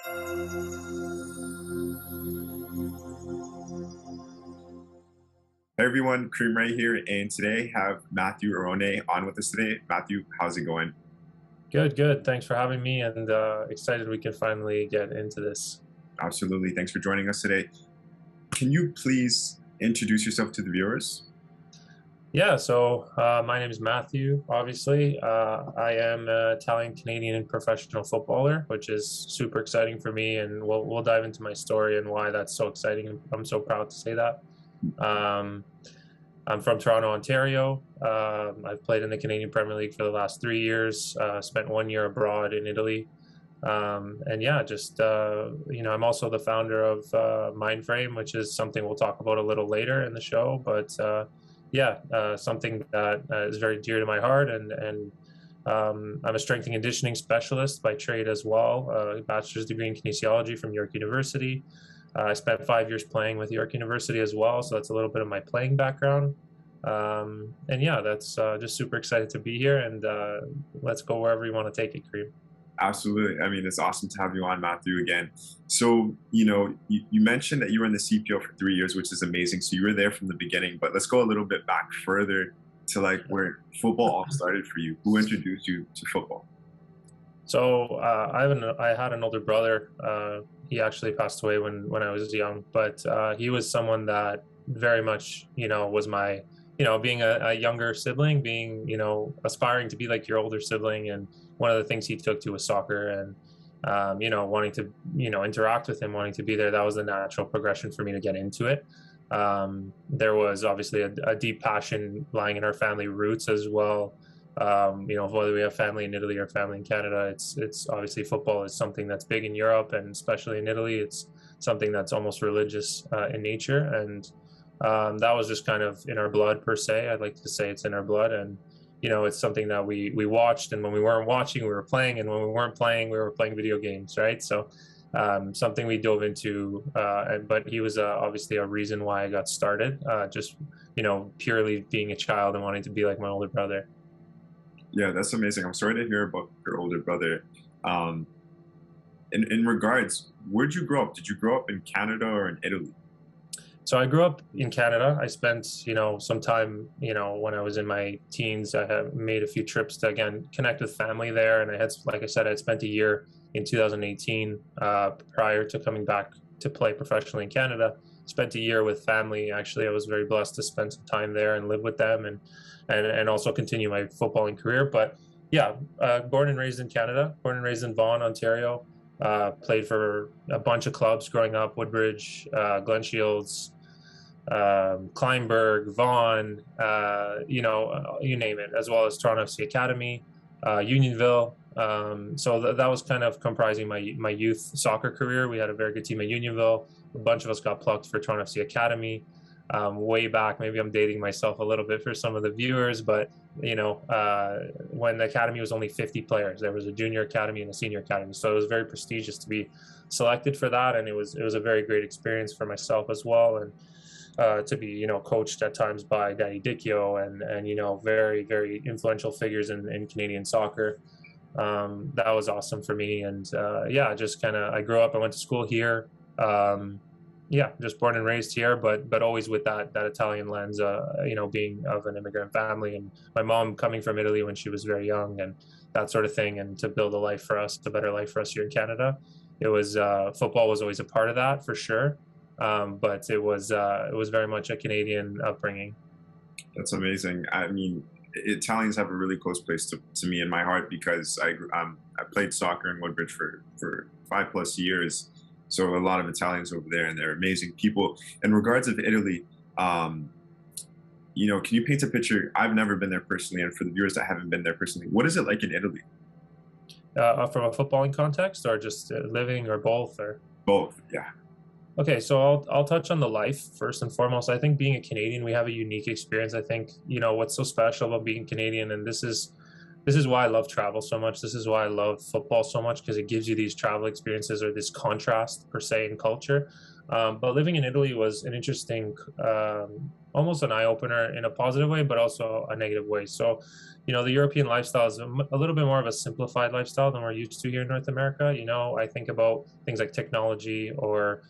Hey everyone, Kareem Rae here, and today have Matthew Arnone on with us today. Matthew, how's it going? Good, good. Thanks for having me, and excited we can finally get into this. Absolutely, thanks for joining us today. Can you please introduce yourself to the viewers? Yeah, so my name is Matthew, obviously. I am an Italian Canadian professional footballer, which is super exciting for me, and we'll dive into my story and why that's so exciting. I'm so proud to say that. Um, I'm from Toronto, Ontario. I've played in the Canadian Premier League for the last 3 years, spent 1 year abroad in Italy. And yeah, just I'm also the founder of Mindframe, which is something we'll talk about a little later in the show. But something that is very dear to my heart, and I'm a strength and conditioning specialist by trade as well. A bachelor's degree in kinesiology from York University. I spent 5 years playing with York University as well, so that's a little bit of my playing background. And yeah, that's just super excited to be here, and let's go wherever you want to take it, Kareem. Absolutely. I mean, it's awesome to have you on, Matthew, again. So, you mentioned that you were in the CPO for 3 years, which is amazing. So you were there from the beginning, but let's go a little bit back further to like where football all started for you. Who introduced you to football? So I had an older brother. He actually passed away when I was young, but he was someone that very much was my being a younger sibling, being aspiring to be like your older sibling, and one of the things he took to was soccer, and wanting to interact with him, wanting to be there. That was the natural progression for me to get into it. There was obviously a deep passion lying in our family roots as well. Whether we have family in Italy or family in Canada, it's obviously football is something that's big in Europe, and especially in Italy, it's something that's almost religious in nature, and that was just kind of in our blood per se. I'd like to say it's in our blood, and it's something that we watched, and when we weren't watching, we were playing, and when we weren't playing, we were playing video games, right? So something we dove into, but he was obviously a reason why I got started, just purely being a child and wanting to be like my older brother. Yeah, that's amazing. I'm sorry to hear about your older brother. Um, in regards, where'd you grow up? Did you grow up in Canada or in Italy? So I grew up in Canada. I spent, some time, when I was in my teens. I have made a few trips to again connect with family there, and I had, like I said, I had spent a year in 2018 prior to coming back to play professionally in Canada. Spent a year with family. Actually, I was very blessed to spend some time there and live with them, and also continue my footballing career. But yeah, born and raised in Canada, born and raised in Vaughan, Ontario. Played for a bunch of clubs growing up: Woodbridge, Glen Shields, Kleinberg, Vaughan, you name it, as well as Toronto FC Academy, Unionville. So that was kind of comprising my youth soccer career. We had a very good team at Unionville. A bunch of us got plucked for Toronto FC Academy. Way back, maybe I'm dating myself a little bit for some of the viewers, but when the academy was only 50 players, there was a junior academy and a senior academy, so it was very prestigious to be selected for that, and it was a very great experience for myself as well, and to be coached at times by Daddy Dicchio, and very very influential figures in Canadian soccer. That was awesome for me, and yeah, just kind of I grew up. I went to school here. Yeah, just born and raised here, but always with that Italian lens, being of an immigrant family, and my mom coming from Italy when she was very young, and that sort of thing, and to build a life for us, a better life for us here in Canada. It was football was always a part of that for sure, but it was very much a Canadian upbringing. That's amazing. I mean, Italians have a really close place to me in my heart because I played soccer in Woodbridge for 5 plus years. So a lot of Italians over there, and they're amazing people. In regards of Italy, can you paint a picture? I've never been there personally, and for the viewers that haven't been there personally, what is it like in Italy? From a footballing context, or just living, or both, or Both, yeah. okay, so I'll touch on the life first and foremost. I think being a Canadian, we have a unique experience. I think what's so special about being Canadian, and this is this is why I love travel so much. This is why I love football so much, because it gives you these travel experiences or this contrast per se in culture. But living in Italy was an interesting, almost an eye opener in a positive way, but also a negative way. So, the European lifestyle is a little bit more of a simplified lifestyle than we're used to here in North America. I think about things like technology or,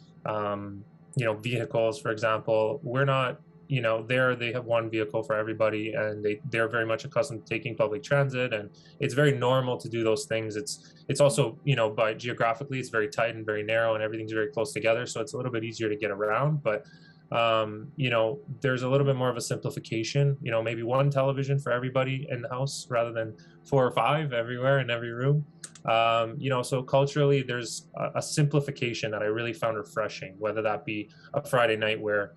vehicles, for example. We're not, there they have one vehicle for everybody, and they're very much accustomed to taking public transit, and it's very normal to do those things. It's also, by geographically, it's very tight and very narrow, and everything's very close together, so it's a little bit easier to get around. But there's a little bit more of a simplification. Maybe one television for everybody in the house rather than four or five everywhere in every room. So culturally, there's a simplification that I really found refreshing, whether that be a Friday night where,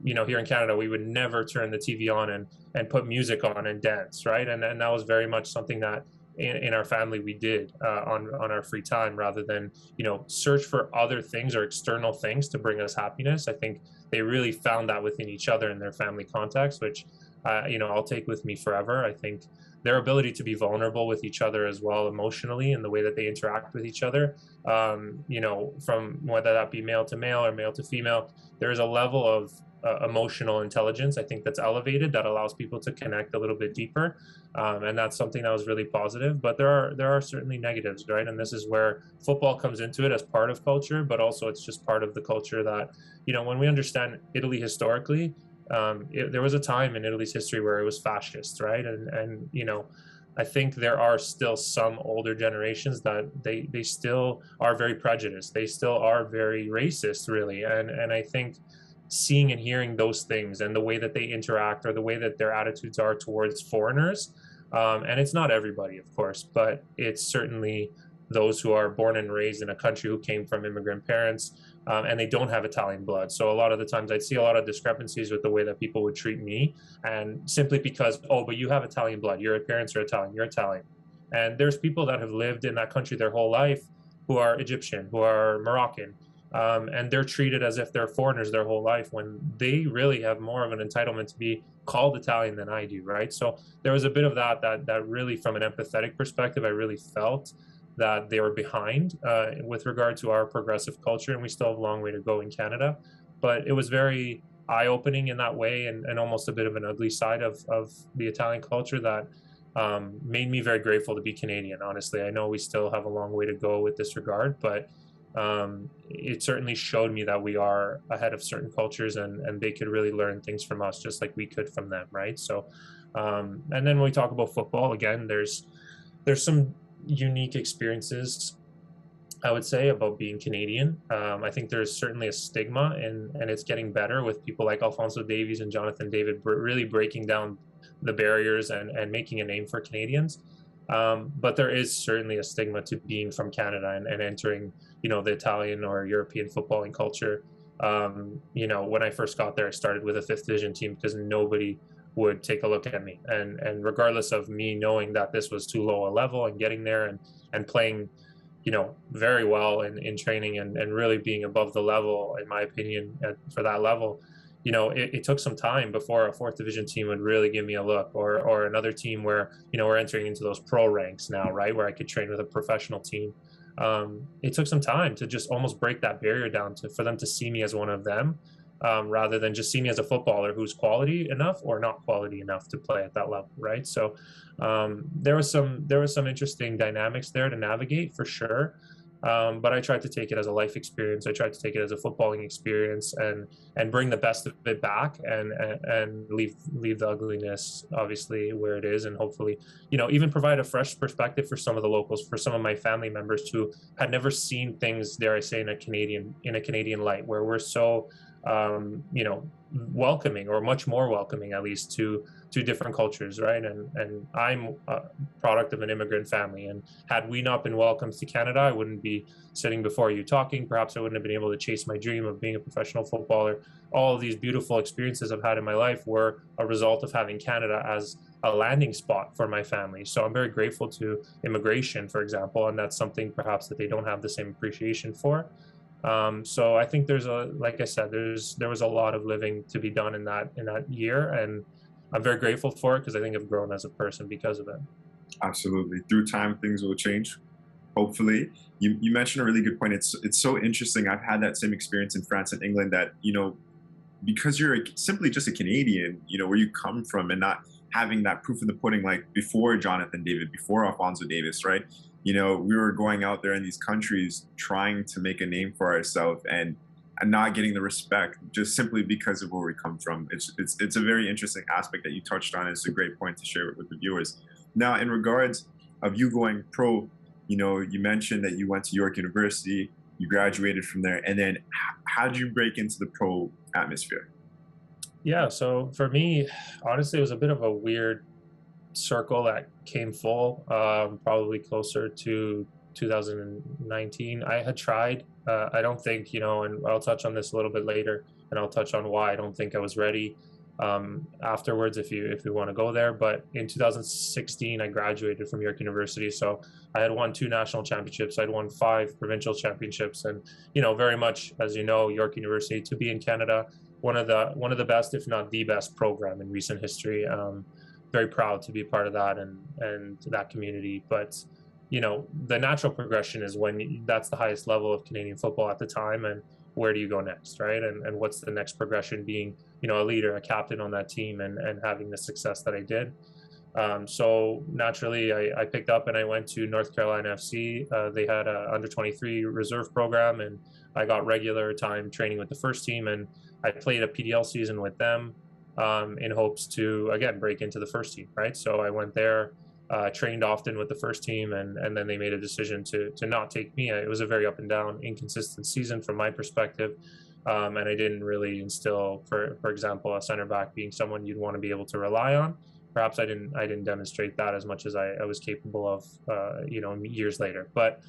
here in Canada, we would never turn the TV on and put music on and dance, right? And that was very much something that in our family we did on our free time, rather than, search for other things or external things to bring us happiness. I think they really found that within each other in their family context, which, I'll take with me forever. I think their ability to be vulnerable with each other as well emotionally, and the way that they interact with each other, from whether that be male to male or male to female, there's a level of emotional intelligence, I think, that's elevated, that allows people to connect a little bit deeper, and that's something that was really positive. But there are certainly negatives, right? And this is where football comes into it as part of culture, but also it's just part of the culture that, when we understand Italy historically, there was a time in Italy's history where it was fascist, right? And I think there are still some older generations that they still are very prejudiced. They still are very racist, really. And I think seeing and hearing those things, and the way that they interact, or the way that their attitudes are towards foreigners, and it's not everybody, of course, but it's certainly those who are born and raised in a country who came from immigrant parents, and they don't have Italian blood. So a lot of the times I'd see a lot of discrepancies with the way that people would treat me, and simply because, oh, but you have Italian blood, your parents are Italian, you're Italian. And there's people that have lived in that country their whole life, who are Egyptian, who are Moroccan, and they're treated as if they're foreigners their whole life, when they really have more of an entitlement to be called Italian than I do, right? So there was a bit of that really, from an empathetic perspective, I really felt that they were behind with regard to our progressive culture, and we still have a long way to go in Canada. But it was very eye-opening in that way, and almost a bit of an ugly side of the Italian culture that made me very grateful to be Canadian, honestly. I know we still have a long way to go with this regard, but it certainly showed me that we are ahead of certain cultures, and they could really learn things from us just like we could from them, right? So and then when we talk about football, again, there's some unique experiences, I would say, about being Canadian. I think there's certainly a stigma, and it's getting better with people like Alphonso Davies and Jonathan David really breaking down the barriers and making a name for Canadians. But there is certainly a stigma to being from Canada and entering, the Italian or European footballing culture. When I first got there, I started with a fifth division team because nobody would take a look at me. And regardless of me knowing that this was too low a level, and getting there and playing, very well in training, and really being above the level, in my opinion, for that level, it took some time before a fourth division team would really give me a look, or another team where, we're entering into those pro ranks now, right, where I could train with a professional team. It took some time to just almost break that barrier down, for them to see me as one of them, rather than just see me as a footballer who's quality enough or not quality enough to play at that level, right? So there was some interesting dynamics there to navigate, for sure. But I tried to take it as a life experience. I tried to take it as a footballing experience, and bring the best of it back, and leave the ugliness, obviously, where it is, and hopefully, even provide a fresh perspective for some of the locals, for some of my family members who had never seen things, dare I say, in a Canadian light, where we're so welcoming, or much more welcoming, at least, to different cultures, right? And I'm a product of an immigrant family, and had we not been welcomed to Canada, I wouldn't be sitting before you talking. Perhaps I wouldn't have been able to chase my dream of being a professional footballer. All of these beautiful experiences I've had in my life were a result of having Canada as a landing spot for my family. So I'm very grateful to immigration, for example, and that's something perhaps that they don't have the same appreciation for. So I think like I said, there was a lot of living to be done in that year, and I'm very grateful for it, because I think I've grown as a person because of it. Absolutely. Through time, things will change. Hopefully. You mentioned a really good point. It's so interesting. I've had that same experience in France and England that, because you're simply just a Canadian, where you come from and not having that proof of the pudding, like before Jonathan David, before Alfonso Davis, right? We were going out there in these countries trying to make a name for ourselves and not getting the respect just simply because of where we come from. It's a very interesting aspect that you touched on. It's a great point to share with the viewers. Now, in regards of you going pro, you mentioned that you went to York University, you graduated from there, and then how did you break into the pro atmosphere? Yeah, so for me, honestly, it was a bit of a weird circle that came full, probably closer to 2019. I had tried. I don't think, and I'll touch on this a little bit later, and I'll touch on why I don't think I was ready afterwards if you want to go there. But in 2016, I graduated from York University, so I had won 2 national championships. I'd won 5 provincial championships, and very much, as you know, York University, to be in Canada, one of the best, if not the best, program in recent history. Very proud to be part of that and that community. But the natural progression is when that's the highest level of Canadian football at the time, and where do you go next, right? And what's the next progression, being a leader, a captain on that team, and having the success that I did. So naturally, I picked up and I went to North Carolina FC. They had a under 23 reserve program, and I got regular time training with the first team, and I played a PDL season with them in hopes to again break into the first team, right? So I went there, trained often with the first team, and then they made a decision to not take me. It was a very up and down, inconsistent season from my perspective, and I didn't really instill, for example, a center back being someone you'd want to be able to rely on. Perhaps I didn't demonstrate that as much as I was capable of, years later. But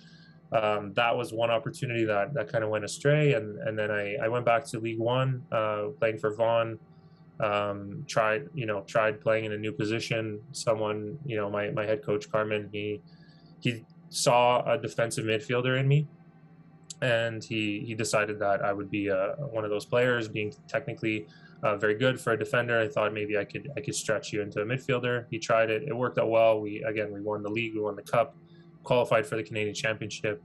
that was one opportunity that kind of went astray, and then I went back to League One, playing for Vaughan. Tried playing in a new position. Someone, my head coach Carmen, he saw a defensive midfielder in me, and he decided that I would be one of those players, being technically very good for a defender. I thought maybe I could stretch you into a midfielder. He tried it. It worked out well. We won the league. We won the cup, qualified for the Canadian Championship.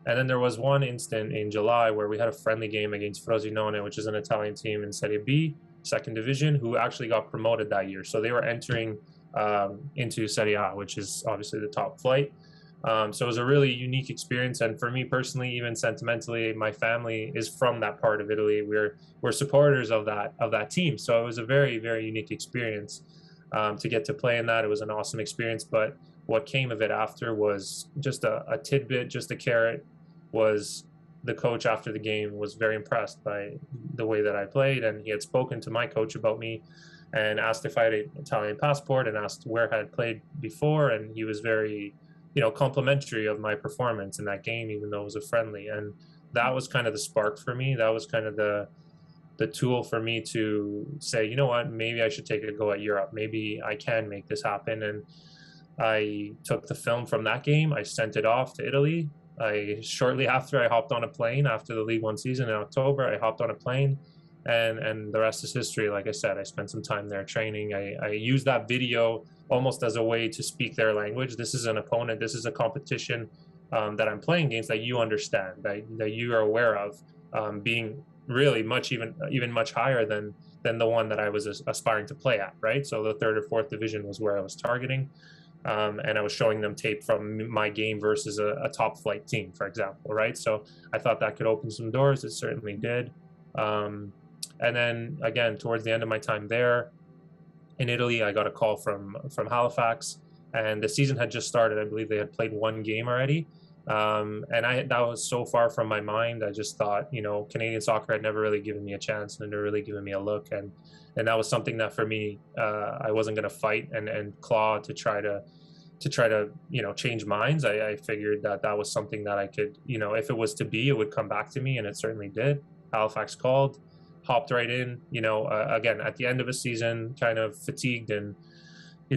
And then there was one instant in July where we had a friendly game against Frosinone, which is an Italian team in Serie B, second division, who actually got promoted that year. So they were entering into Serie A, which is obviously the top flight. So it was a really unique experience. And for me personally, even sentimentally, my family is from that part of Italy. We're supporters of that team. So it was a very, very unique experience to get to play in that. It was an awesome experience. But what came of it after was just a tidbit, just a carrot. Was the coach after the game was very impressed by the way that I played, and he had spoken to my coach about me and asked if I had an Italian passport and asked where I had played before, and he was very complimentary of my performance in that game, even though it was a friendly. And that was kind of the spark for me. That was kind of the tool for me to say, you know what, maybe I should take a go at Europe. Maybe I can make this happen. And I took the film from that game, I sent it off to Italy. Shortly after, I hopped on a plane after the League One season in October. I hopped on a plane, and the rest is history. Like I said, I spent some time there training. I used that video almost as a way to speak their language. This is an opponent. This is a competition that I'm playing against that you understand, that you are aware of, being really even much higher than the one that I was aspiring to play at. Right. So the third or fourth division was where I was targeting. And I was showing them tape from my game versus a top flight team, for example, right? So I thought that could open some doors. It certainly did. And then again, towards the end of my time there in Italy, I got a call from Halifax, and the season had just started. I believe they had played one game already. And that was so far from my mind. I just thought, Canadian soccer had never really given me a chance and never really given me a look. And that was something that for me, I wasn't going to fight and claw to try to change minds. I figured that was something that I could, if it was to be, it would come back to me, and it certainly did. Halifax called, hopped right in, again, at the end of a season, kind of fatigued, and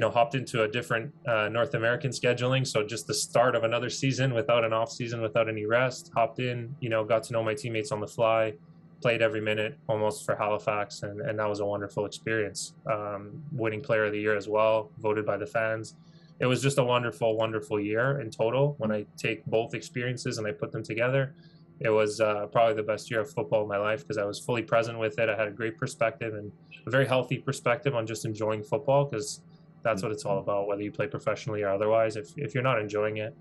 hopped into a different North American scheduling. So just the start of another season without an off season, without any rest, hopped in, got to know my teammates on the fly. played every minute almost for Halifax, and that was a wonderful experience. Winning Player of the Year as well, voted by the fans. It was just a wonderful, wonderful year in total. When I take both experiences and I put them together, it was probably the best year of football of my life because I was fully present with it. I had a great perspective and a very healthy perspective on just enjoying football, because that's what it's all about, whether you play professionally or otherwise. If you're not enjoying it,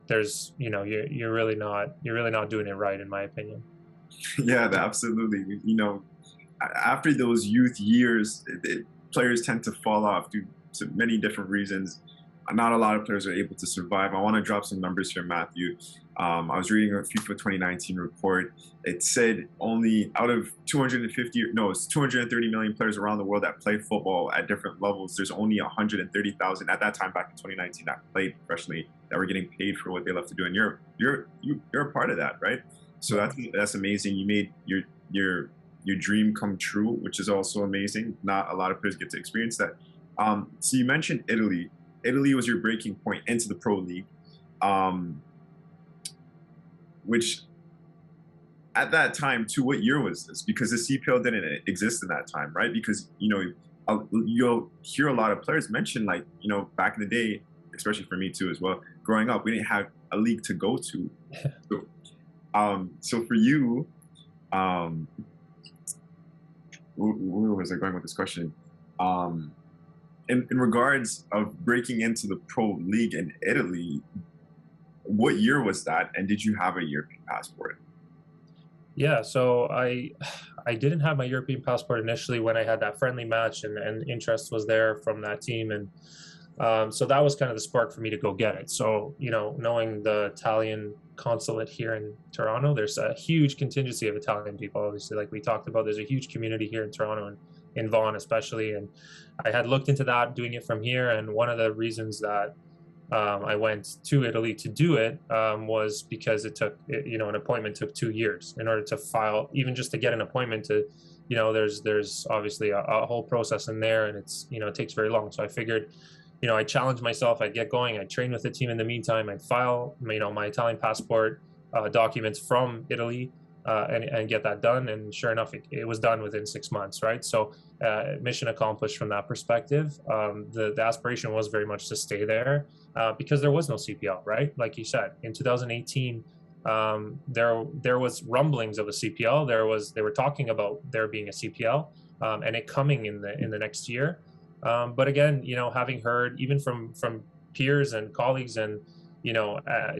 there's, you're really not doing it right, in my opinion. Yeah, absolutely. After those youth years, players tend to fall off due to many different reasons. Not a lot of players are able to survive. I want to drop some numbers here, Matthew. I was reading a FIFA 2019 report. It said only out of 230 million players around the world that play football at different levels, there's only 130,000 at that time back in 2019 that played professionally, that were getting paid for what they love to do. And you're a part of that, right? So that's amazing. You made your dream come true, which is also amazing. Not a lot of players get to experience that. So you mentioned Italy. Italy was your breaking point into the Pro League, which at that time, too, what year was this? Because the CPL didn't exist in that time, right? Because, you'll hear a lot of players mention, like, back in the day, especially for me too as well, growing up, we didn't have a league to go to. So for you, where was I going with this question? In regards of breaking into the Pro League in Italy, what year was that, and did you have a European passport? Yeah, so I didn't have my European passport initially when I had that friendly match, and interest was there from that team, and so that was kind of the spark for me to go get it. So, knowing the Italian consulate here in Toronto, there's a huge contingency of Italian people, obviously, like we talked about. There's a huge community here in Toronto, and in Vaughan especially, and I had looked into that, doing it from here, and one of the reasons that I went to Italy to do it was because it took, an appointment took 2 years in order to file, even just to get an appointment to, there's obviously a whole process in there, and it's, it takes very long. So I figured, I challenged myself, I'd get going, I'd train with the team in the meantime, I'd file, my Italian passport documents from Italy, and get that done. And sure enough, it was done within 6 months, right? So mission accomplished from that perspective. The aspiration was very much to stay there because there was no CPL, right? Like you said, in 2018, there was rumblings of a CPL. They were talking about there being a CPL and it coming in the next year. But again, having heard even from peers and colleagues and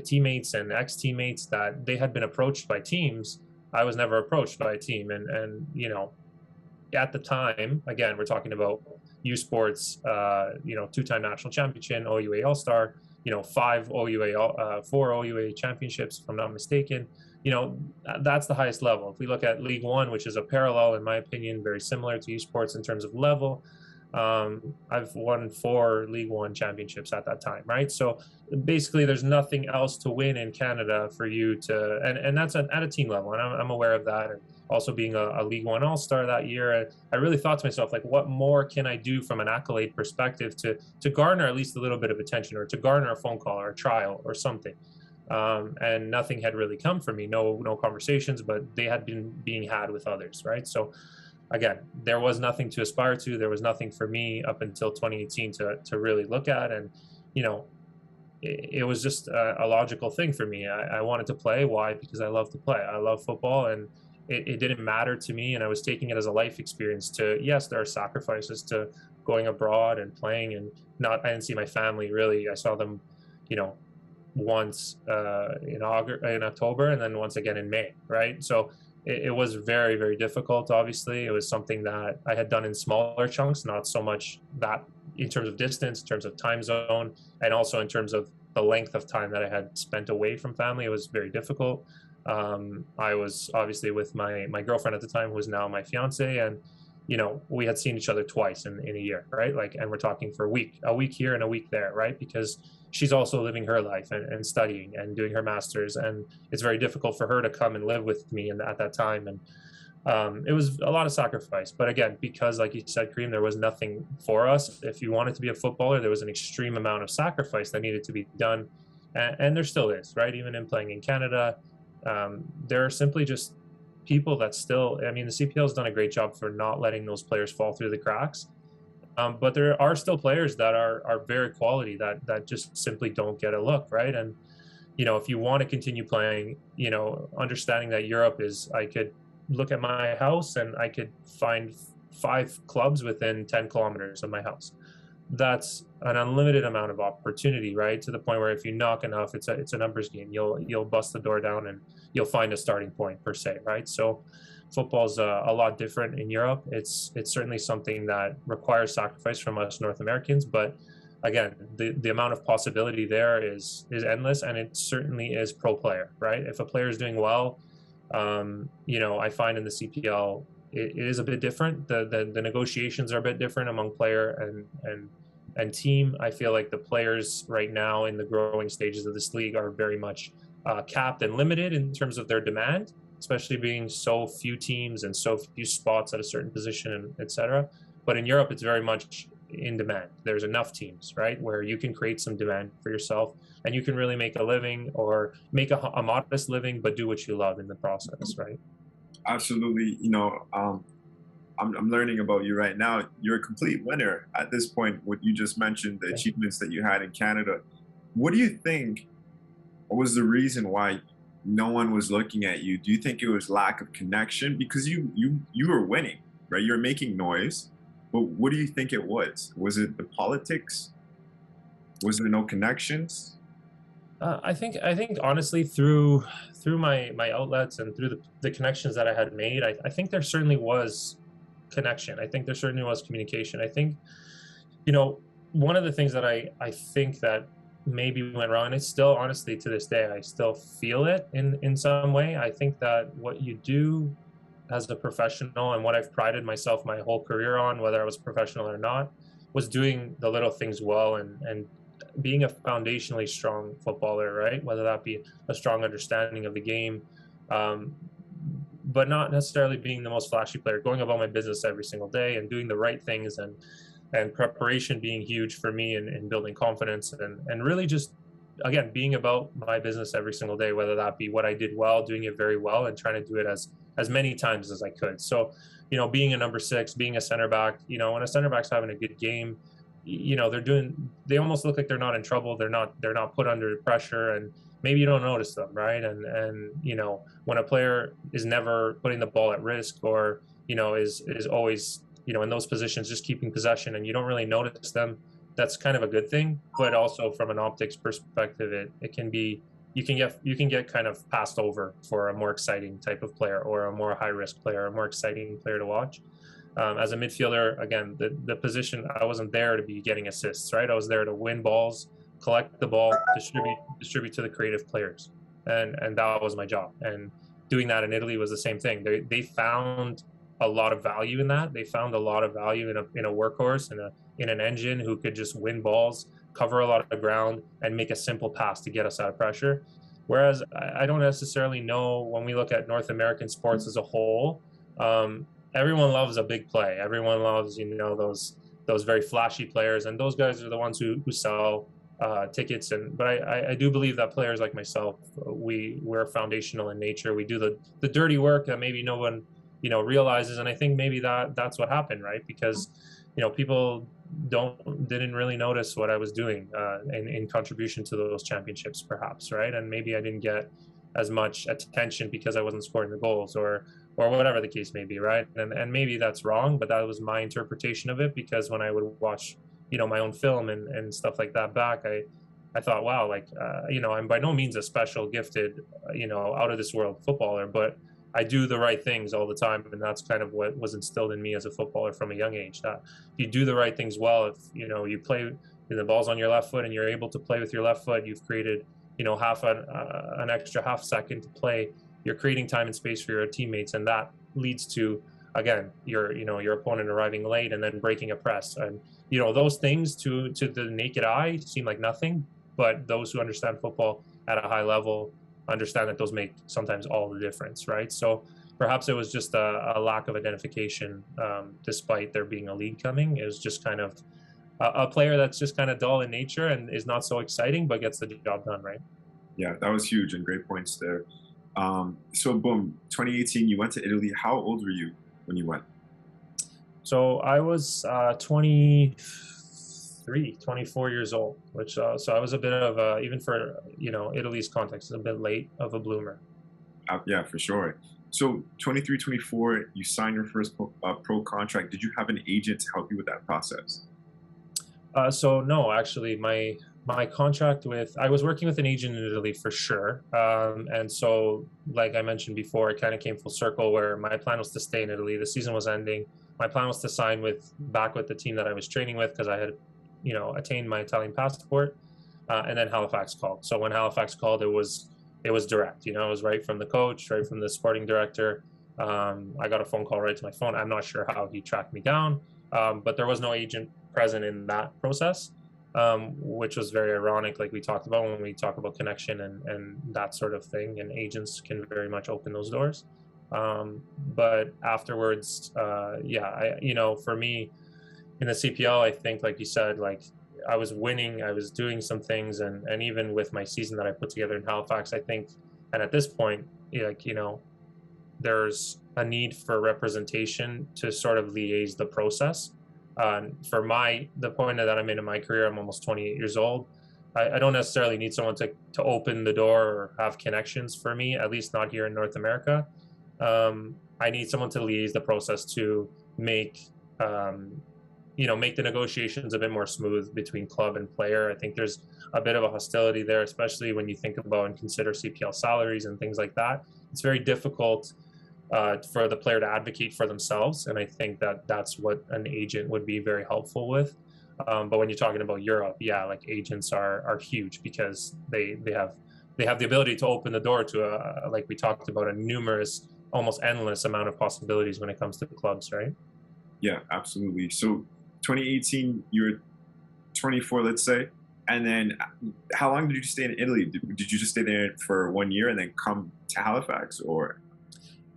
teammates and ex-teammates that they had been approached by teams, I was never approached by a team. And at the time, again, we're talking about U Sports, two-time national champion, OUA All-Star, 4 OUA championships, if I'm not mistaken. That's the highest level. If we look at League One, which is a parallel, in my opinion, very similar to U Sports in terms of level, I've won 4 League One championships at that time, right? So basically, there's nothing else to win in Canada for you to, and that's at a team level, and I'm aware of that. And also being a League One All-Star that year, I really thought to myself, like, what more can I do from an accolade perspective to garner at least a little bit of attention, or to garner a phone call or a trial or something? And nothing had really come from me, no conversations, but they had been being had with others, right? So again, there was nothing to aspire to. There was nothing for me up until 2018 to really look at. And, it was just a logical thing for me. I wanted to play. Why? Because I love to play. I love football, and it didn't matter to me. And I was taking it as a life experience yes, there are sacrifices to going abroad and playing, and I didn't see my family really. I saw them, once in October, and then once again in May, right? So it was very, very difficult. Obviously, it was something that I had done in smaller chunks, not so much that in terms of distance, in terms of time zone, and also in terms of the length of time that I had spent away from family. It was very difficult. I was obviously with my girlfriend at the time, who was now my fiance, and we had seen each other twice in a year, right? Like, and we're talking for a week here and a week there, right? Because she's also living her life and studying and doing her master's, and it's very difficult for her to come and live with me at that time. And it was a lot of sacrifice. But again, because like you said, Kareem, there was nothing for us. If you wanted to be a footballer, there was an extreme amount of sacrifice that needed to be done. And there still is, right? Even in playing in Canada, there are simply just people that still, I mean, the CPL has done a great job for not letting those players fall through the cracks. But there are still players that are very quality that just simply don't get a look, right? And if you want to continue playing, understanding that Europe is, I could look at my house and I could find 5 clubs within 10 kilometers of my house. That's an unlimited amount of opportunity, right? To the point where if you knock enough, it's a numbers game. You'll bust the door down and you'll find a starting point per se, right? So football's a lot different in Europe. It's certainly something that requires sacrifice from us North Americans, but again, the amount of possibility there is endless, and it certainly is pro player, right? If a player is doing well, I find in the CPL it is a bit different. The negotiations are a bit different among player and team. I feel like the players right now in the growing stages of this league are very much capped and limited in terms of their demand, especially being so few teams and so few spots at a certain position, and etc. But in Europe, it's very much in demand. There's enough teams, right, where you can create some demand for yourself and you can really make a living, or make a modest living, but do what you love in the process, right? Absolutely. I'm learning about you right now. You're a complete winner at this point. What you just mentioned, the achievements that you had in Canada. What do you think was the reason why no one was looking at you? Do you think it was lack of connection? Because you were winning, right? You're making noise. But what do you think it was? Was it the politics? Was there no connections? I think honestly, through my outlets and through the connections that I had made, I think there certainly was connection. I think there certainly was communication. I think, one of the things that I think that maybe went wrong, and it's still, honestly, to this day, I still feel it in some way. I think that what you do as a professional, and what I've prided myself my whole career on, whether I was professional or not, was doing the little things well, and being a foundationally strong footballer, right? Whether that be a strong understanding of the game, but not necessarily being the most flashy player, going about my business every single day and doing the right things, and preparation being huge for me in building confidence, and really just, again, being about my business every single day, whether that be what I did well, doing it very well, and trying to do it as many times as I could. So, being a number 6, being a center back, when a center back's having a good game, they almost look like they're not in trouble. They're not put under pressure, and maybe you don't notice them, right? And when a player is never putting the ball at risk, or is always in those positions, just keeping possession, and you don't really notice them, that's kind of a good thing. But also from an optics perspective, it can be, you can get kind of passed over for a more exciting type of player, or a more high risk player, a more exciting player to watch. As a midfielder, again, the position, I wasn't there to be getting assists, right? I was there to win balls, collect the ball, distribute to the creative players, and that was my job. And doing that in Italy was the same thing. They found a lot of value in that. They found a lot of value in a workhorse, in an engine who could just win balls, cover a lot of ground, and make a simple pass to get us out of pressure. Whereas I don't necessarily know, when we look at North American sports as a whole, everyone loves a big play. Everyone loves, those very flashy players, and those guys are the ones who sell tickets. But I do believe that players like myself, we're foundational in nature. We do the dirty work that maybe no one realizes, and I think maybe that's what happened, right? Because people didn't really notice what I was doing in contribution to those championships, perhaps, right? And maybe I didn't get as much attention because I wasn't scoring the goals, or whatever the case may be, right? And maybe that's wrong, but that was my interpretation of it, because when I would watch my own film and stuff like that back, I thought, wow, like I'm by no means a special, gifted, out of this world footballer, but I do the right things all the time, and that's kind of what was instilled in me as a footballer from a young age. That if you do the right things well, if you play, the ball's on your left foot and you're able to play with your left foot, you've created an extra half second to play. You're creating time and space for your teammates, and that leads to, again, your opponent arriving late and then breaking a press. And those things to the naked eye seem like nothing, but those who understand football at a high level understand that those make sometimes all the difference, right? So perhaps it was just a lack of identification, despite there being a league coming. It was just kind of a player that's just kind of dull in nature and is not so exciting, but gets the job done, right? Yeah, that was huge, and great points there. So boom, 2018, you went to Italy. How old were you when you went? So I was 23, 24 years old, which so I was a bit of a, even for Italy's context, a bit late of a bloomer. Yeah, for sure. So 23, 24, you signed your first pro contract. Did you have an agent to help you with that process? So no, actually, my contract with I was working with an agent in Italy for sure, and so like I mentioned before, it kind of came full circle where my plan was to stay in Italy. The season was ending. My plan was to sign with back with the team that I was training with because I had, attained my Italian passport, and then Halifax called. So when Halifax called, it was direct. It was right from the coach, right from the sporting director. I got a phone call right to my phone. I'm not sure how he tracked me down, but there was no agent present in that process, which was very ironic, like we talked about when we talk about connection and that sort of thing. And agents can very much open those doors. But afterwards, yeah, for me in the CPL, I think, like you said, like I was winning, I was doing some things, and even with my season that I put together in Halifax, I think, and at this point, like there's a need for representation to sort of liaise the process. For the point that I'm in my career, I'm almost 28 years old. I don't necessarily need someone to open the door or have connections for me, at least not here in North America. I need someone to liaise the process to make make the negotiations a bit more smooth between club and player. I think there's a bit of a hostility there, especially when you think about and consider CPL salaries and things like that. It's very difficult for the player to advocate for themselves, and I think that that's what an agent would be very helpful with. But when you're talking about Europe, yeah, like agents are huge because they have the ability to open the door to like we talked about, a numerous, almost endless amount of possibilities when it comes to clubs, right? Yeah, absolutely. So 2018, you're 24, let's say. And then how long did you stay in Italy? Did you just stay there for 1 year and then come to Halifax, or?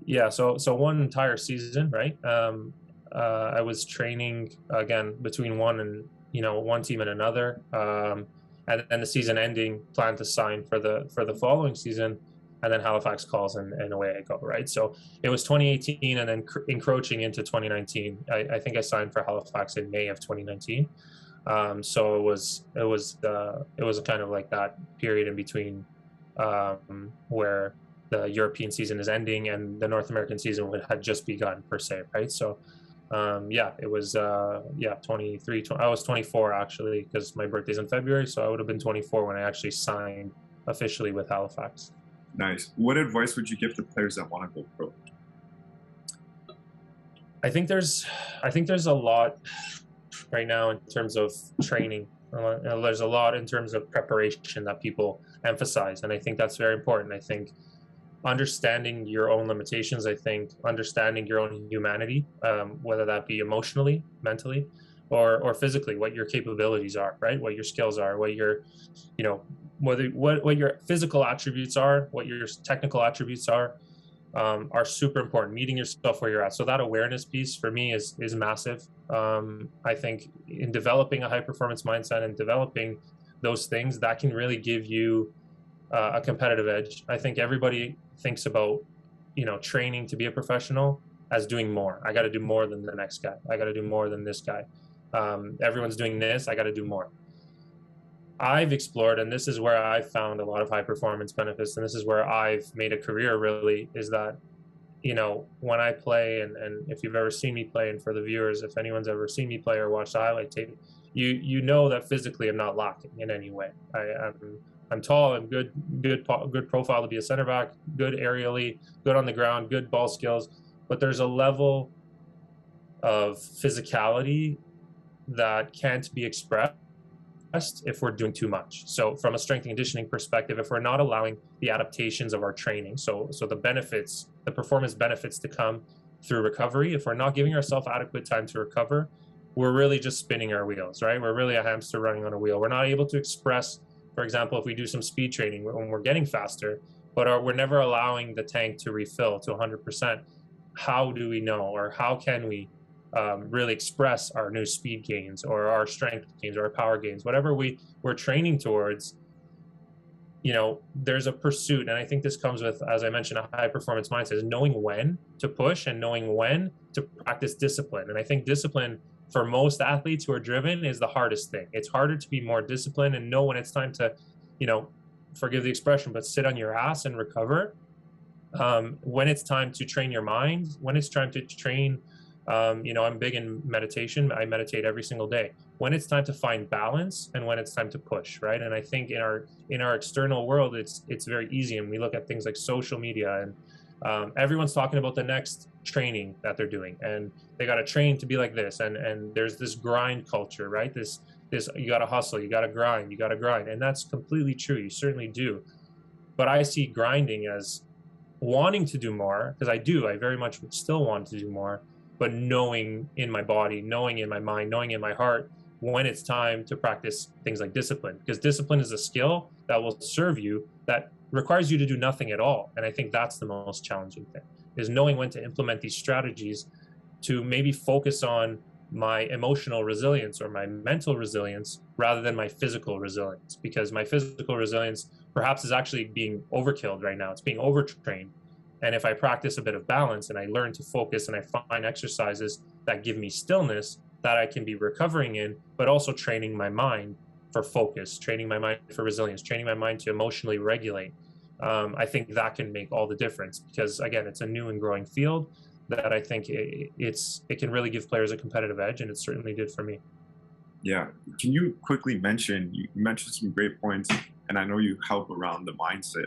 Yeah, so one entire season, right? I was training again between one team and another, and then the season ending, plan to sign for the following season, and then Halifax calls and away I go, right? So it was 2018, and then encroaching into 2019. I think I signed for Halifax in May of 2019. So it was kind of like that period in between, where the European season is ending and the North American season had just begun per se, right? So yeah, it was 23. I was 24 actually because my birthday's in February, so I would have been 24 when I actually signed officially with Halifax. Nice. What advice would you give to players that want to go pro? I think there's a lot right now in terms of training. There's a lot in terms of preparation that people emphasize, and I think that's very important. I think understanding your own limitations, I think understanding your own humanity, whether that be emotionally, mentally, or physically, what your capabilities are, right? What your skills are, what your, what your physical attributes are, what your technical attributes are super important. Meeting yourself where you're at. So that awareness piece for me is massive. I think in developing a high performance mindset and developing those things, that can really give you a competitive edge. I think everybody thinks about training to be a professional as doing more. I got to do more than the next guy. I got to do more than this guy. Everyone's doing this. I got to do more. I've explored, and this is where I've found a lot of high performance benefits, and this is where I've made a career really, is that when I play, and if you've ever seen me play, and for the viewers, if anyone's ever seen me play or watched the highlight tape, you know that physically I'm not lacking in any way. I'm tall, I'm good profile to be a center back, good aerially, good on the ground, good ball skills, but there's a level of physicality that can't be expressed if we're doing too much. So from a strength and conditioning perspective, if we're not allowing the adaptations of our training, so the benefits, the performance benefits to come through recovery, if we're not giving ourselves adequate time to recover, we're really just spinning our wheels, right? We're really a hamster running on a wheel. We're not able to express, for example, if we do some speed training when we're getting faster, but we're never allowing the tank to refill to 100%. How do we know, or how can we really express our new speed gains or our strength gains or our power gains, whatever we're training towards? there's a pursuit. And I think this comes with, as I mentioned, a high performance mindset, is knowing when to push and knowing when to practice discipline. And I think discipline for most athletes who are driven is the hardest thing. It's harder to be more disciplined and know when it's time to, forgive the expression, but sit on your ass and recover. When it's time to train your mind, when it's time to train, I'm big in meditation. I meditate every single day. When it's time to find balance and when it's time to push, right? And I think in our external world, it's very easy. And we look at things like social media, and everyone's talking about the next training that they're doing, and they got to train to be like this. And there's this grind culture, right? This you got to hustle, you got to grind, and that's completely true. You certainly do. But I see grinding as wanting to do more, because I very much still want to do more, but knowing in my body, knowing in my mind, knowing in my heart when it's time to practice things like discipline, because discipline is a skill that will serve you, that requires you to do nothing at all. And I think that's the most challenging thing, is knowing when to implement these strategies to maybe focus on my emotional resilience or my mental resilience rather than my physical resilience, because my physical resilience perhaps is actually being overkilled right now. It's being overtrained. And if I practice a bit of balance and I learn to focus and I find exercises that give me stillness that I can be recovering in, but also training my mind for focus, training my mind for resilience, training my mind to emotionally regulate, I think that can make all the difference, because again, it's a new and growing field that I think it can really give players a competitive edge, and it certainly did for me. Yeah. Can you quickly mention, you mentioned some great points, and I know you help around the mindset.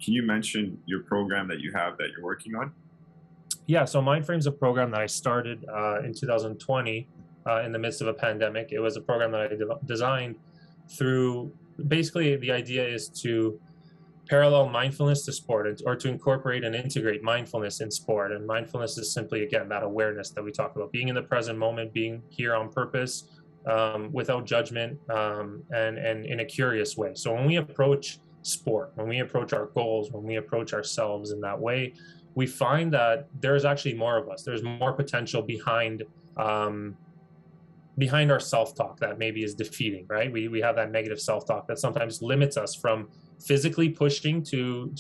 Can you mention your program that you have that you're working on? Yeah, so Mindframe's a program that I started in 2020 in the midst of a pandemic. It was a program that I designed through, basically the idea is to parallel mindfulness to sport, or to incorporate and integrate mindfulness in sport. And mindfulness is simply, again, that awareness that we talk about, being in the present moment, being here on purpose, without judgment, and in a curious way. So when we approach sport, when we approach our goals, when we approach ourselves in that way, we find that there's actually more of us. There's more potential behind our self-talk that maybe is defeating, right? We have that negative self-talk that sometimes limits us from physically pushing to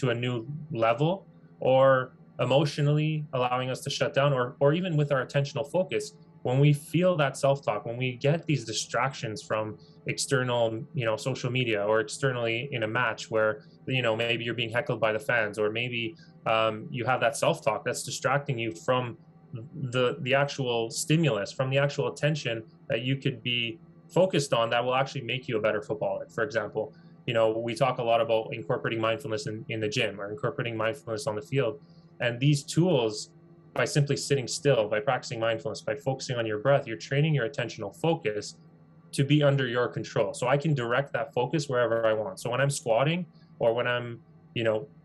a new level, or emotionally allowing us to shut down, or even with our attentional focus. When we feel that self-talk, when we get these distractions from external, social media, or externally in a match where, maybe you're being heckled by the fans, or maybe you have that self-talk that's distracting you from the actual stimulus, from the actual attention that you could be focused on, that will actually make you a better footballer. For example, we talk a lot about incorporating mindfulness in the gym, or incorporating mindfulness on the field. And these tools, by simply sitting still, by practicing mindfulness, by focusing on your breath, you're training your attentional focus to be under your control. So I can direct that focus wherever I want. So when I'm squatting, or when I'm,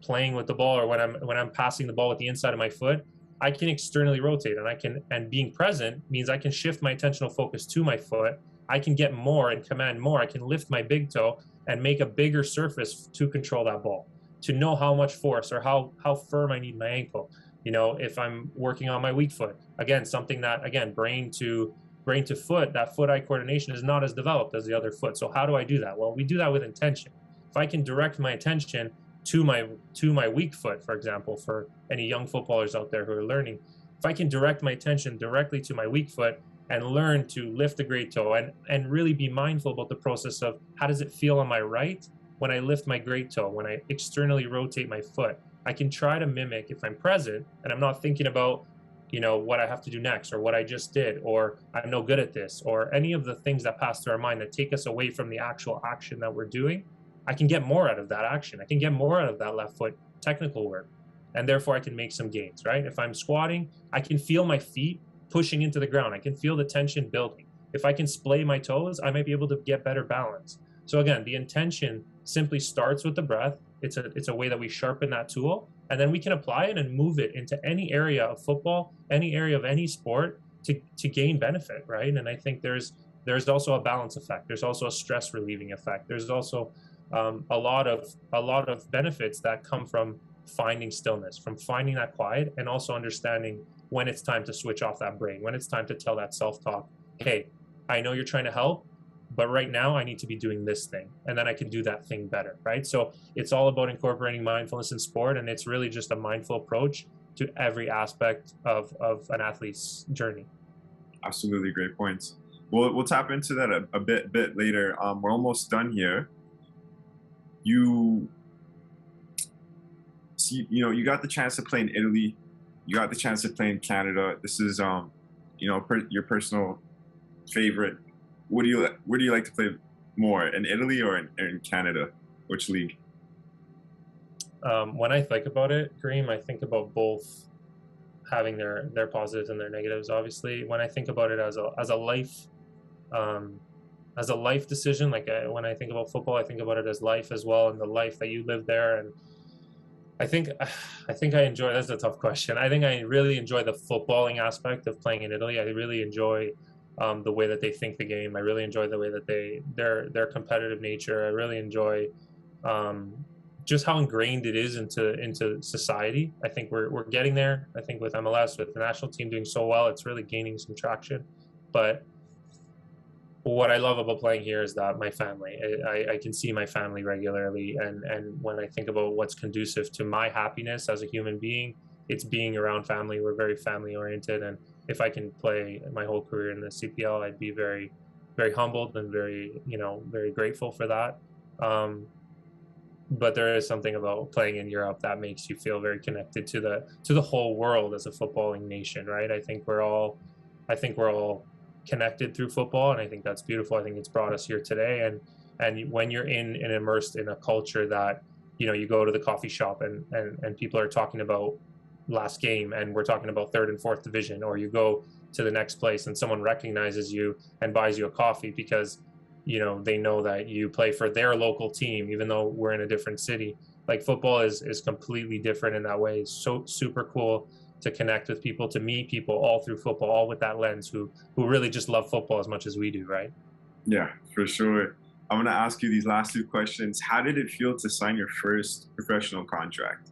playing with the ball, or when I'm passing the ball with the inside of my foot, I can externally rotate, and being present means I can shift my attentional focus to my foot. I can get more and command more. I can lift my big toe and make a bigger surface to control that ball, to know how much force or how firm I need my ankle. If I'm working on my weak foot, again, something that, again, brain to foot, that foot-eye coordination is not as developed as the other foot. So how do I do that? Well, we do that with intention. If I can direct my attention to my weak foot, for example, for any young footballers out there who are learning, if I can direct my attention directly to my weak foot and learn to lift the great toe, and really be mindful about the process of how does it feel on my right when I lift my great toe, when I externally rotate my foot, I can try to mimic, if I'm present and I'm not thinking about, what I have to do next, or what I just did, or I'm no good at this, or any of the things that pass through our mind that take us away from the actual action that we're doing. I can get more out of that action. I can get more out of that left foot technical work, and therefore I can make some gains, right? If I'm squatting, I can feel my feet pushing into the ground. I can feel the tension building. If I can splay my toes, I might be able to get better balance. So again, the intention simply starts with the breath. It's a way that we sharpen that tool, and then we can apply it and move it into any area of football, any area of any sport, to gain benefit, right? And I think there's also a balance effect. There's also a stress relieving effect. There's also a lot of benefits that come from finding stillness, from finding that quiet, and also understanding when it's time to switch off that brain, when it's time to tell that self-talk, hey, I know you're trying to help, but right now I need to be doing this thing, and then I can do that thing better, right? So it's all about incorporating mindfulness in sport, and it's really just a mindful approach to every aspect of an athlete's journey. Absolutely great points. We'll tap into that a bit later. We're almost done here. You see, you got the chance to play in Italy. You got the chance to play in Canada. This is your personal favorite. Where do you like to play more, in Italy or in Canada? Which league? When I think about it, Kareem, I think about both having their positives and their negatives. Obviously, when I think about it as a life decision, like when I think about football, I think about it as life as well, and the life that you live there. And I think I enjoy. That's a tough question. I think I really enjoy the footballing aspect of playing in Italy. I really enjoy the way that they think the game. I really enjoy the way that their competitive nature. I really enjoy just how ingrained it is into society. I think we're getting there. I think with MLS, with the national team doing so well, it's really gaining some traction. But what I love about playing here is that my family, I can see my family regularly. And when I think about what's conducive to my happiness as a human being, it's being around family. We're very family oriented. And if I can play my whole career in the CPL, I'd be very, very humbled and very, very grateful for that. But there is something about playing in Europe that makes you feel very connected to the whole world as a footballing nation, right? I think we're all connected through football, and I think that's beautiful. I think it's brought us here today. And when you're in and immersed in a culture that you go to the coffee shop and people are talking about last game, and we're talking about third and fourth division, or you go to the next place and someone recognizes you and buys you a coffee because they know that you play for their local team, even though we're in a different city. Like, football is completely different in that way. It's so super cool to connect with people, to meet people all through football, all with that lens, who really just love football as much as we do, right? Yeah, for sure. I'm going to ask you these last two questions. How did it feel to sign your first professional contract?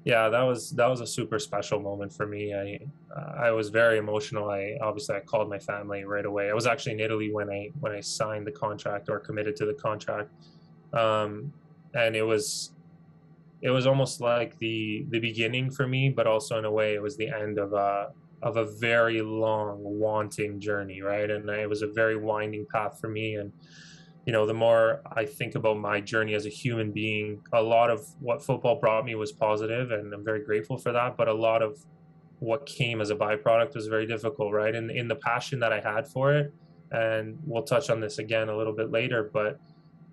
Yeah, that was a super special moment for me. I was very emotional. I called my family right away. I was actually in Italy when I signed the contract, or committed to the contract, and it was almost like the beginning for me, but also in a way it was the end of a very long wanting journey, right? And it was a very winding path for me. And the more I think about my journey as a human being, a lot of what football brought me was positive, and I'm very grateful for that. But a lot of what came as a byproduct was very difficult, right? And in the passion that I had for it, and we'll touch on this again a little bit later, but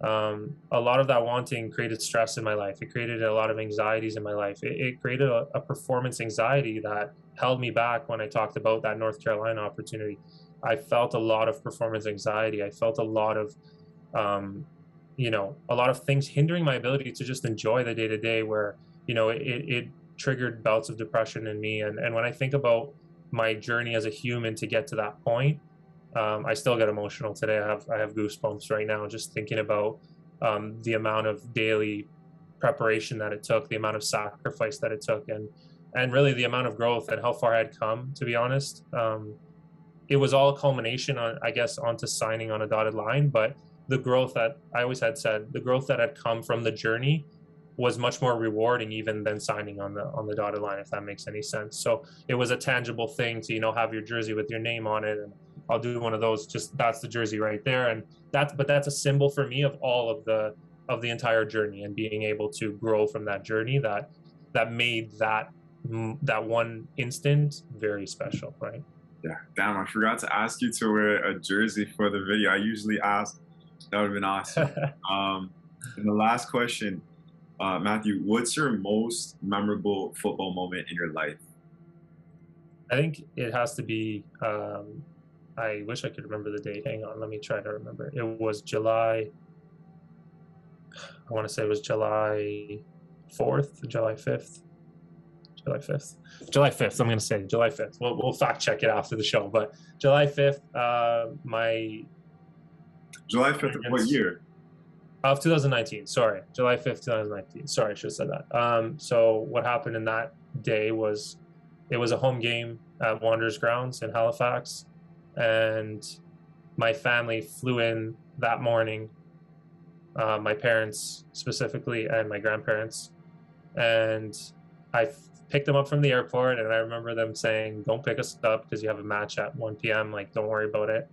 a lot of that wanting created stress in my life. It created a lot of anxieties in my life. It created a performance anxiety that held me back when I talked about that North Carolina opportunity. I felt a lot of performance anxiety. I felt a lot of things hindering my ability to just enjoy the day to day, where it triggered bouts of depression in me. And when I think about my journey as a human to get to that point, I still get emotional today. I have goosebumps right now just thinking about the amount of daily preparation that it took, the amount of sacrifice that it took, and really the amount of growth and how far I had come. To be honest, it was all a culmination onto signing on a dotted line. But the growth that I always had said, the growth that had come from the journey was much more rewarding even than signing on the dotted line, if that makes any sense. So it was a tangible thing to have your jersey with your name on it, and I'll do one of those. Just that's the jersey right there, and that's a symbol for me of all of the entire journey, and being able to grow from that journey that made that one instant very special, right? Yeah, damn, I forgot to ask you to wear a jersey for the video. I usually ask. That would have been awesome. And the last question, Matthew, what's your most memorable football moment in your life? I think it has to be. I wish I could remember the date. Hang on, let me try to remember. It was July. I want to say it was July 4th, July 5th. July 5th. I'm going to say July 5th. We'll fact check it after the show. But July 5th, my July 5th of what year? Of 2019. Sorry, July 5th, 2019. Sorry, I should have said that. So what happened in that day was, it was a home game at Wanderers grounds in Halifax, and my family flew in that morning, my parents specifically and my grandparents, and I picked them up from the airport, and I remember them saying, "Don't pick us up because you have a match at 1 p.m. Like, don't worry about it."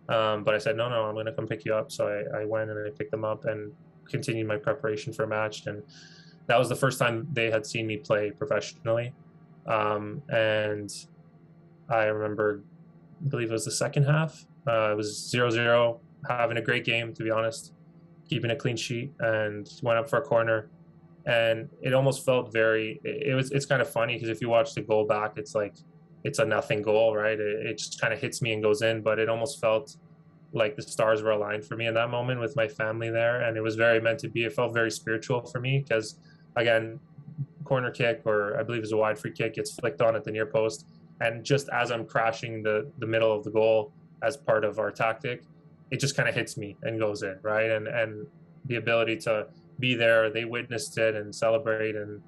But I said, "No, no, I'm going to come pick you up." So I went and I picked them up and continued my preparation for a match. And that was the first time they had seen me play professionally. And I remember, I believe it was the second half. It was 0-0, having a great game, to be honest, keeping a clean sheet, and went up for a corner. And it almost felt it's kind of funny because if you watch the goal back, it's like, it's a nothing goal, right? It just kind of hits me and goes in, but it almost felt like the stars were aligned for me in that moment with my family there. And it was very meant to be. It felt very spiritual for me because, again, corner kick, or I believe it was a wide free kick, gets flicked on at the near post. And just as I'm crashing the middle of the goal as part of our tactic, it just kind of hits me and goes in, right? And the ability to be there, they witnessed it and celebrate, and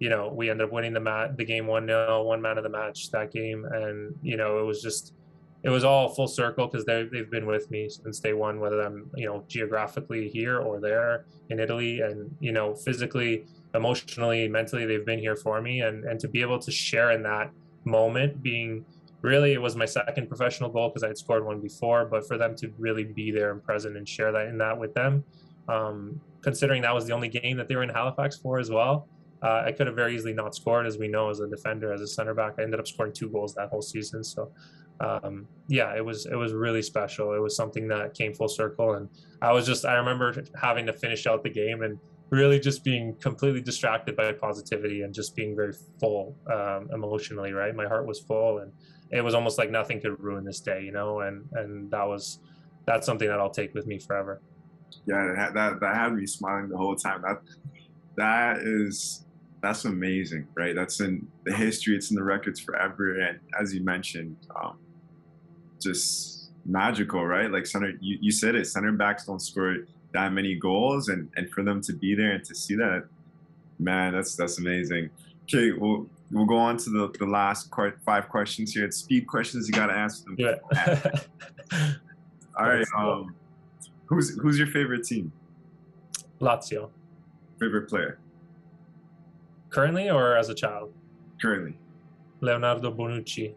we ended up winning the game 1-0, one man of the match that game. And it was all full circle because they've been with me since day one, whether I'm geographically here or there in Italy, and physically, emotionally, mentally, they've been here for me. And to be able to share in that moment, being really, it was my second professional goal because I had scored one before, but for them to really be there and present and share that with them, considering that was the only game that they were in Halifax for as well. I could have very easily not scored, as we know, as a defender, as a center back. I ended up scoring 2 goals that whole season. So it was really special. It was something that came full circle. And I remember having to finish out the game and really just being completely distracted by positivity and just being very full emotionally, right? My heart was full, and it was almost like nothing could ruin this day, and that's something that I'll take with me forever. Yeah, that had me smiling the whole time. That's amazing, right? That's in the history, it's in the records forever. And as you mentioned, just magical, right? Like you said it, center backs don't score that many goals, and for them to be there and to see that, man, that's amazing. Okay, we'll go on to the last 5 questions here. It's speed questions, you got to answer them. Yeah. All right. Who's your favorite team? Lazio. Favorite player? Currently or as a child? Currently. Leonardo Bonucci.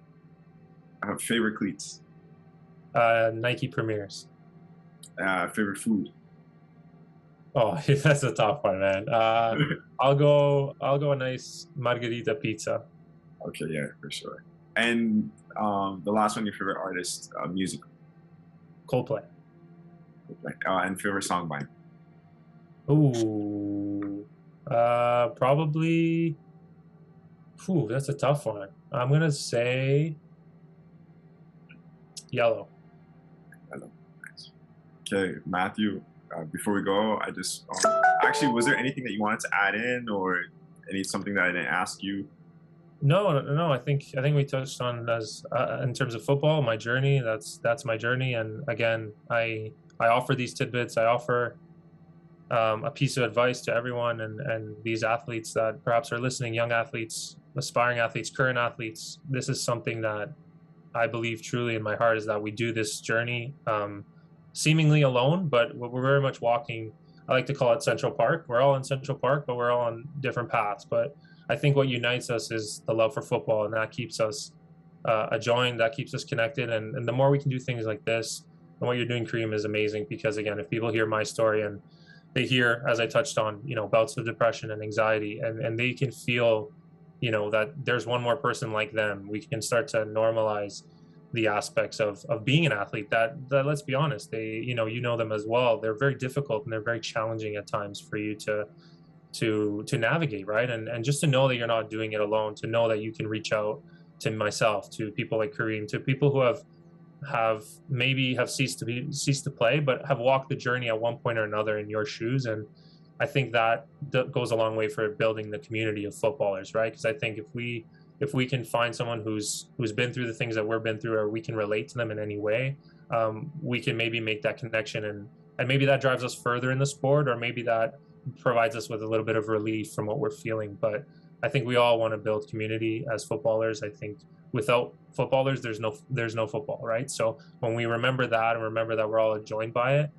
Favorite cleats? Nike Premiers. Favorite food? Oh, that's a tough one, man. I'll go a nice margherita pizza. Okay, yeah, for sure. And the last one, your favorite artist, music? Coldplay. And favorite song by him? Ooh, probably. That's a tough one. I'm gonna say Yellow. Nice. Okay, Matthew. Before we go, I just actually, was there anything that you wanted to add in, or something that I didn't ask you? No. I think we touched on as in terms of football, my journey. That's my journey, and again, I offer these tidbits. I offer a piece of advice to everyone, and these athletes that perhaps are listening, young athletes, aspiring athletes, current athletes. This is something that I believe truly in my heart, is that we do this journey seemingly alone, but we're very much walking. I like to call it Central Park. We're all in Central Park, but we're all on different paths. But I think what unites us is the love for football, and that keeps us joined, that keeps us connected. And the more we can do things like this, and what you're doing, Kareem, is amazing, because again, if people hear my story and they hear, as I touched on, bouts of depression and anxiety, and they can feel, that there's one more person like them, we can start to normalize the aspects of being an athlete that let's be honest, they, you know them as well. They're very difficult and they're very challenging at times for you to navigate, right? And just to know that you're not doing it alone, to know that you can reach out to myself, to people like Kareem, to people who have ceased to play, but have walked the journey at one point or another in your shoes. And I think that goes a long way for building the community of footballers, right? Because I think if we can find someone who's been through the things that we've been through, or we can relate to them in any way, we can maybe make that connection, and maybe that drives us further in the sport, or maybe that provides us with a little bit of relief from what we're feeling. But I think we all want to build community as footballers. I think without footballers, there's no football, right? So when we remember that and remember that we're all joined by it,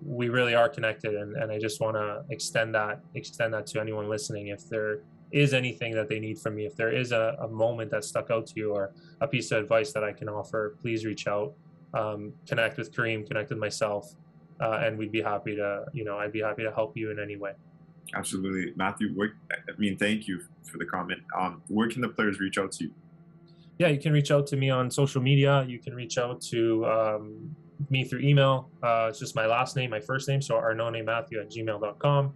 we really are connected. And I just want to extend that to anyone listening. If there is anything that they need from me, if there is a moment that stuck out to you or a piece of advice that I can offer, please reach out. Connect with Kareem, connect with myself, and we'd be happy to, I'd be happy to help you in any way. Absolutely. Matthew, thank you for the comment. Where can the players reach out to you? Yeah, you can reach out to me on social media. You can reach out to me through email. It's just my last name, my first name, so arnonematthew@gmail.com.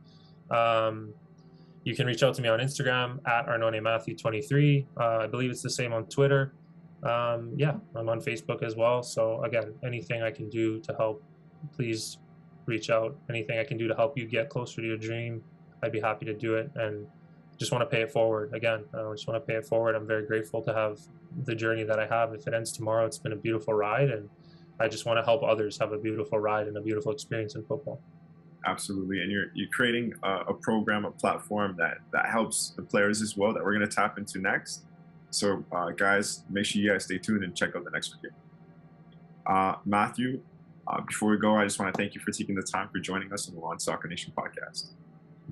You can reach out to me on Instagram at arnonematthew23. I believe it's the same on Twitter. Yeah, I'm on Facebook as well. So again, anything I can do to help, please reach out. Anything I can do to help you get closer to your dream, I'd be happy to do it. And just want to pay it forward. Again, I just want to pay it forward. I'm very grateful to have the journey that I have. If it ends tomorrow, it's been a beautiful ride, and I just want to help others have a beautiful ride and a beautiful experience in football. Absolutely. And you're creating a program, a platform that helps the players as well, that we're going to tap into next. So guys, make sure you guys stay tuned and check out the next video. Matthew, before we go, I just want to thank you for taking the time for joining us on the One Soccer Nation podcast.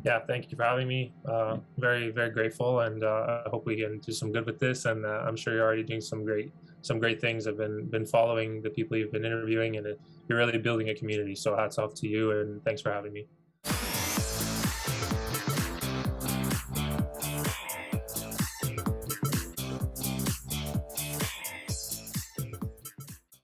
Yeah, thank you for having me. Very, very grateful, and I hope we can do some good with this. And I'm sure you're already doing some great things. I've been following the people you've been interviewing, and you're really building a community. So hats off to you, and thanks for having me.